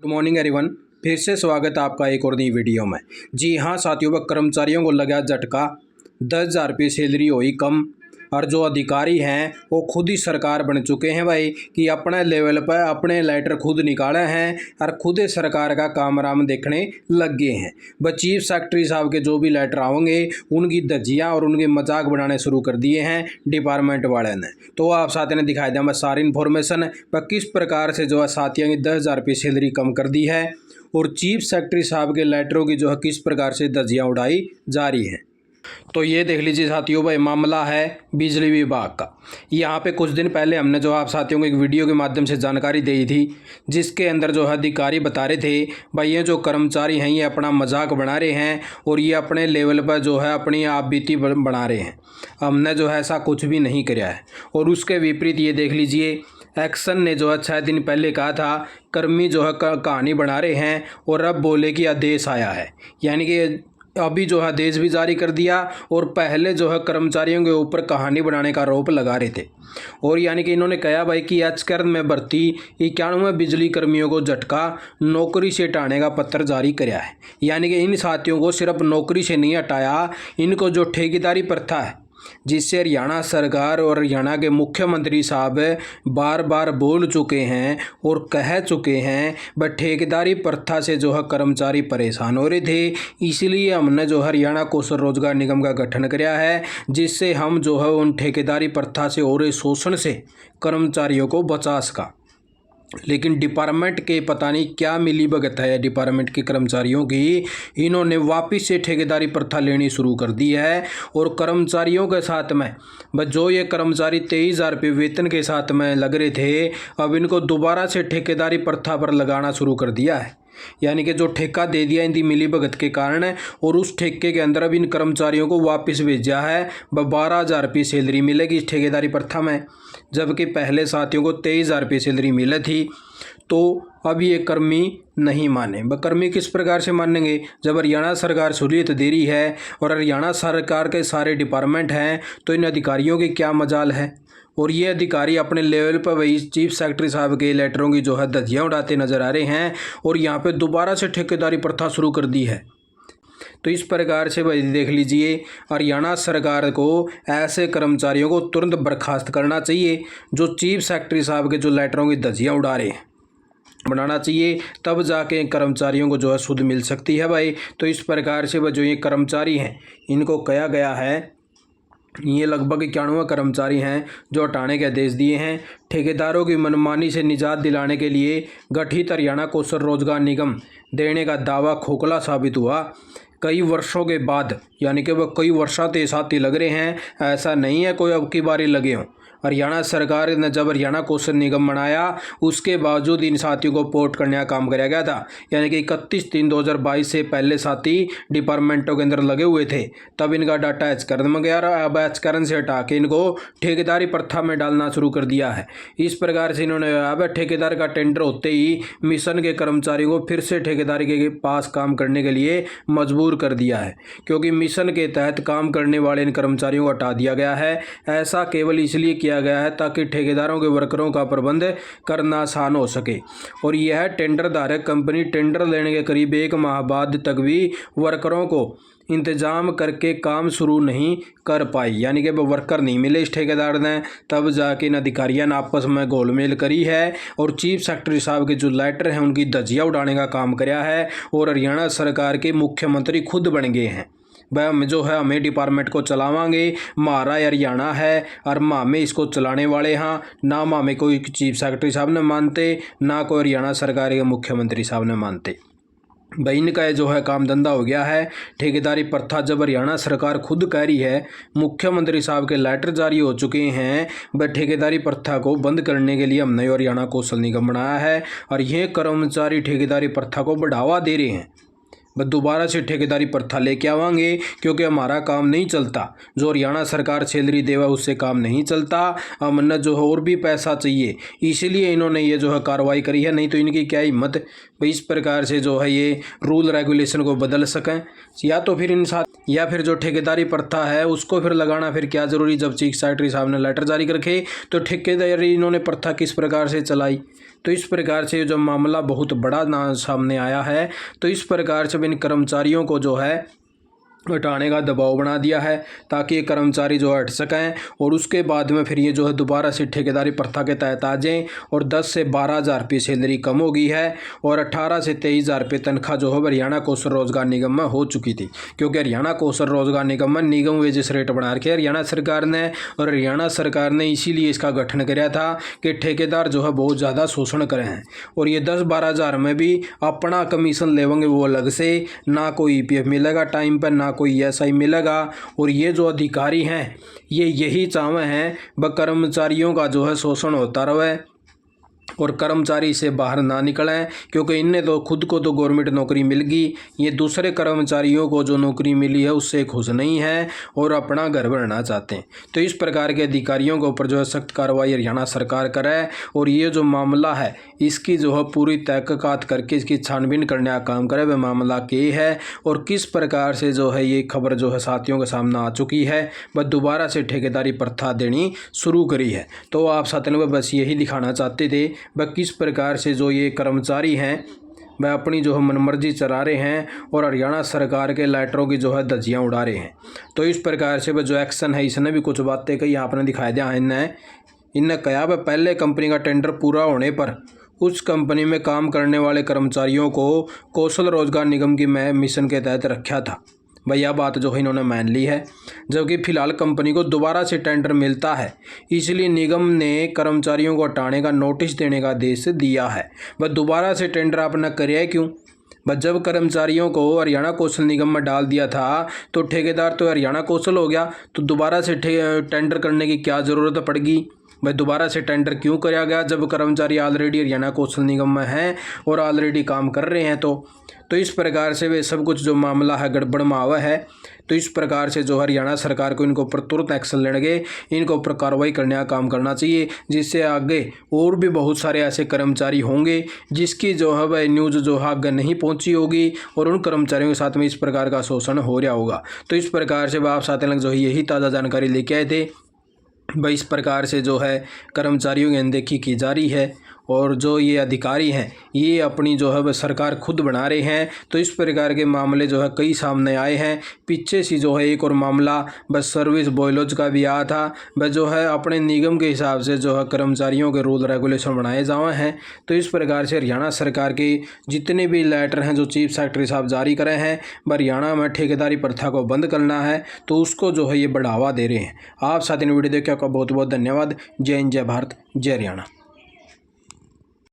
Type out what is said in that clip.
Good morning everyone. फिर से स्वागत है आपका एक और नई वीडियो में। जी हाँ साथियों, वह कर्मचारियों को लगा झटका, 10,000 रुपये सैलरी हुई कम। और जो अधिकारी हैं वो खुद ही सरकार बन चुके हैं भाई, कि अपने लेवल पर अपने लेटर खुद निकाले हैं और खुद ही सरकार का काम राम देखने लग गए हैं। वह चीफ सेक्रेटरी साहब के जो भी लेटर आएंगे उनकी धज्जियाँ और उनके मजाक बनाने शुरू कर दिए हैं डिपार्टमेंट वाले ने। तो आप साथियों ने दिखाई दिया मैं सारी इन्फॉर्मेशन पर किस प्रकार से जो है साथियों की 10,000 रुपये सैलरी कम कर दी है और चीफ सेक्रेटरी साहब के लेटरों की जो है किस प्रकार से धज्जियाँ उड़ाई जा रही हैं। तो ये देख लीजिए साथियों, भाई मामला है बिजली विभाग का। यहाँ पे कुछ दिन पहले हमने जो आप साथियों को एक वीडियो के माध्यम से जानकारी दी थी, जिसके अंदर जो है अधिकारी बता रहे थे भाई ये जो कर्मचारी हैं ये अपना मजाक बना रहे हैं और ये अपने लेवल पर जो है अपनी आप बीती बना रहे हैं। हमने जो है ऐसा कुछ भी नहीं किया है। और उसके विपरीत ये देख लीजिए, एक्शन ने जो है 6 दिन पहले कहा था कर्मी जो है कहानी बना रहे हैं और अब बोले कि आदेश आया है। यानी कि अभी जो है आदेश भी जारी कर दिया और पहले जो है कर्मचारियों के ऊपर कहानी बनाने का आरोप लगा रहे थे। और यानी कि इन्होंने कहा भाई कि एचकर्म में भर्ती 91 बिजली कर्मियों को झटका, नौकरी से हटाने का पत्र जारी कराया है। यानी कि इन साथियों को सिर्फ नौकरी से नहीं हटाया, इनको जो ठेकेदारी प्रथा है जिससे हरियाणा सरकार और हरियाणा के मुख्यमंत्री साहब बार बार बोल चुके हैं और कह चुके हैं, बट ठेकेदारी प्रथा से जो है कर्मचारी परेशान हो रहे थे। इसलिए हमने जो हरियाणा कौशल रोजगार निगम का गठन किया है, जिससे हम जो है उन ठेकेदारी प्रथा से हो रहे शोषण से कर्मचारियों को बचा सका। लेकिन डिपार्टमेंट के पता नहीं क्या मिली भगत है डिपार्टमेंट के कर्मचारियों की, इन्होंने वापस से ठेकेदारी प्रथा लेनी शुरू कर दी है। और कर्मचारियों के साथ में बस जो ये कर्मचारी 23,000 रुपये वेतन के साथ में लग रहे थे, अब इनको दोबारा से ठेकेदारी प्रथा पर लगाना शुरू कर दिया है। यानी कि जो ठेका दे दिया इनकी मिली भगत के कारण, और उस ठेके के अंदर अब इन कर्मचारियों को वापस भेजा है। 12,000 रुपये सैलरी मिलेगी इस ठेकेदारी प्रथा में, जबकि पहले साथियों को 23,000 रुपये सैलरी मिली थी। तो अब ये कर्मी नहीं माने। वह कर्मी किस प्रकार से मानेंगे जब हरियाणा सरकार सहूलियत दे रही है और हरियाणा सरकार के सारे डिपार्टमेंट हैं, तो इन अधिकारियों की क्या मजाल है। और ये अधिकारी अपने लेवल पर वही चीफ सेक्रेटरी साहब के लेटरों की जो है धज्जियाँ उड़ाते नजर आ रहे हैं और यहाँ पे दोबारा से ठेकेदारी प्रथा शुरू कर दी है। तो इस प्रकार से भाई देख लीजिए, हरियाणा सरकार को ऐसे कर्मचारियों को तुरंत बर्खास्त करना चाहिए जो चीफ सेक्रेटरी साहब के जो लेटरों की धज्जियाँ उड़ा रहे हैं, बनाना चाहिए, तब जाके कर्मचारियों को जो है सुध मिल सकती है भाई। तो इस प्रकार से वह जो ये कर्मचारी हैं इनको कहा गया है, ये लगभग 91 कर्मचारी हैं जो हटाने के आदेश दिए हैं। ठेकेदारों की मनमानी से निजात दिलाने के लिए गठित हरियाणा कौशल रोजगार निगम देने का दावा खोखला साबित हुआ। कई वर्षों के बाद, यानी कि वह कई वर्षाते साथी लग रहे हैं, ऐसा नहीं है कोई अब की बारी लगे हों। हरियाणा सरकार ने जब हरियाणा कौशल निगम बनाया उसके बावजूद इन साथियों को पोर्ट करने का काम कराया गया था। यानी कि 31/3/2022 से पहले साथी डिपार्टमेंटों के अंदर लगे हुए थे, तब इनका डाटा एचकर्म में गया। अब एचकर्म से हटा के इनको ठेकेदारी प्रथा में डालना शुरू कर दिया है। इस प्रकार से इन्होंने अब ठेकेदार का टेंडर होते ही मिशन के कर्मचारियों को फिर से ठेकेदारी के पास काम करने के लिए मजबूर कर दिया है, क्योंकि मिशन के तहत काम करने वाले इन कर्मचारियों को हटा दिया गया है। ऐसा केवल इसलिए किया गया है ताकि ठेकेदारों के वर्करों का प्रबंध करना आसान हो सके। और यह टेंडर धारक कंपनी टेंडर लेने के करीब 1 माह बाद तक भी वर्करों को इंतजाम करके काम शुरू नहीं कर पाई। यानी कि वो वर्कर नहीं मिले इस ठेकेदार ने, तब जाके इन अधिकारियों ने आपस में गोलमेल करी है और चीफ सेक्रेटरी साहब के जो लेटर हैं उनकी धज्जियाँ उड़ाने का काम कराया है। और हरियाणा सरकार के मुख्यमंत्री खुद बन गए हैं। भाई हम जो है हमें डिपार्टमेंट को चलावांगे, हमारा हरियाणा है और हमें इसको चलाने वाले हाँ ना, हमें कोई चीफ सेक्रेटरी साहब ने मानते ना कोई हरियाणा सरकार के मुख्यमंत्री साहब ने मानते। भाई इनका जो है काम धंधा हो गया है ठेकेदारी प्रथा। जब हरियाणा सरकार खुद कह रही है, मुख्यमंत्री साहब के लेटर जारी हो चुके हैं, वह ठेकेदारी प्रथा को बंद करने के लिए हमने हरियाणा कौशल निगम बनाया है और ये कर्मचारी ठेकेदारी प्रथा को बढ़ावा दे रहे हैं। बस दोबारा से ठेकेदारी प्रथा लेके आवांगे, क्योंकि हमारा काम नहीं चलता। जो हरियाणा सरकार सैलरी देवा उससे काम नहीं चलता, हमने जो है और भी पैसा चाहिए, इसीलिए इन्होंने ये जो है कार्रवाई करी है। नहीं तो इनकी क्या हिम्मत इस प्रकार से जो है ये रूल रेगुलेशन को बदल सकें। या तो फिर इन साथ या फिर जो ठेकेदारी प्रथा है उसको फिर लगाना फिर क्या ज़रूरी, जब चीफ सेक्रेटरी साहब ने लेटर जारी रखे तो ठेकेदारी इन्होंने प्रथा किस प्रकार से चलाई। तो इस प्रकार से जो मामला बहुत बड़ा सामने आया है, तो इस प्रकार से इन कर्मचारियों को जो है हटाने का दबाव बना दिया है, ताकि ये कर्मचारी जो हट सकें और उसके बाद में फिर ये जो है दोबारा से ठेकेदारी प्रथा के तहत आ जाएँ। और 10 से 12,000 रुपये सैलरी कम हो गई है और 18 से 23,000 रुपये तनख्वाह जो है हरियाणा कौशल रोजगार निगम में हो चुकी थी, क्योंकि हरियाणा कौशल रोजगार निगम में निगम वेजेस रेट बना रखे हरियाणा सरकार ने। और हरियाणा सरकार ने इसीलिए इसका गठन कराया था कि ठेकेदार जो है बहुत ज़्यादा शोषण करे हैं, और ये 10-12,000 में भी अपना कमीशन लेंगे वो अलग से, ना कोई EPF मिलेगा टाइम पर, ना कोई ESI मिलेगा। और ये जो अधिकारी हैं ये यही चाहते हैं व कर्मचारियों का जो है शोषण होता रहे और कर्मचारी से बाहर ना निकलें, क्योंकि इनने तो खुद को तो गवर्नमेंट नौकरी मिल गई, ये दूसरे कर्मचारियों को जो नौकरी मिली है उससे खुश नहीं है और अपना घर भरना चाहते हैं। तो इस प्रकार के अधिकारियों के ऊपर जो है सख्त कार्रवाई हरियाणा सरकार करे और ये जो मामला है इसकी जो है पूरी तहकीकात करके इसकी छानबीन करने का काम करे। वह मामला क्या है और किस प्रकार से जो है ये खबर जो है साथियों के सामने आ चुकी है, वह दोबारा से ठेकेदारी प्रथा देनी शुरू करी है। तो आप साथियों में बस यही दिखाना चाहते थे वह किस प्रकार से जो ये कर्मचारी हैं वह अपनी जो है मनमर्जी चला रहे हैं और हरियाणा सरकार के लेटरों की जो है धज्जियाँ उड़ा रहे हैं। तो इस प्रकार से वह जो एक्शन है इसने भी कुछ बातें कही आपने दिखाई दिया। इनने कहा वह पहले कंपनी का टेंडर पूरा होने पर उस कंपनी में काम करने वाले कर्मचारियों को कौशल रोजगार निगम की मिशन के तहत रखा था। भाई यह बात जो है इन्होंने मान ली है, जबकि फिलहाल कंपनी को दोबारा से टेंडर मिलता है, इसलिए निगम ने कर्मचारियों को हटाने का नोटिस देने का आदेश दिया है। वह दोबारा से टेंडर आपने करे क्यों? बस जब कर्मचारियों को हरियाणा कौशल निगम में डाल दिया था तो ठेकेदार तो हरियाणा कौशल हो गया, तो दोबारा से टेंडर करने की क्या ज़रूरत पड़गी? भाई दोबारा से टेंडर क्यों कराया गया जब कर्मचारी ऑलरेडी हरियाणा कौशल निगम में हैं और ऑलरेडी काम कर रहे हैं? तो इस प्रकार से वे सब कुछ जो मामला है गड़बड़ में आवा है। तो इस प्रकार से जो हरियाणा सरकार को इनको ऊपर तुरंत एक्शन लेंगे, इनको ऊपर कार्रवाई करने का काम करना चाहिए, जिससे आगे और भी बहुत सारे ऐसे कर्मचारी होंगे जिसकी जो है वह न्यूज़ जो है आगे नहीं पहुंची होगी और उन कर्मचारियों के साथ में इस प्रकार का शोषण हो रहा होगा। तो इस प्रकार से आप साथ में जो है यही ताज़ा जानकारी लेके आए थे। भाई इस प्रकार से जो है कर्मचारियों की अनदेखी की जा रही है और जो ये अधिकारी हैं ये अपनी जो है वह सरकार खुद बना रहे हैं। तो इस प्रकार के मामले जो है कई सामने आए हैं। पीछे से जो है एक और मामला बस सर्विस बॉयलॉज का भी आया था, वह जो है अपने निगम के हिसाब से जो है कर्मचारियों के रूल रेगुलेशन बनाए जाए हैं। तो इस प्रकार से हरियाणा सरकार के जितने भी लेटर हैं जो चीफ सेक्रेटरी साहब जारी करे हैं, हरियाणा में ठेकेदारी प्रथा को बंद करना है, तो उसको जो है ये बढ़ावा दे रहे हैं। आप साथ इन वीडियो देखने का बहुत बहुत धन्यवाद। जय हिंद, जय भारत, जय हरियाणा।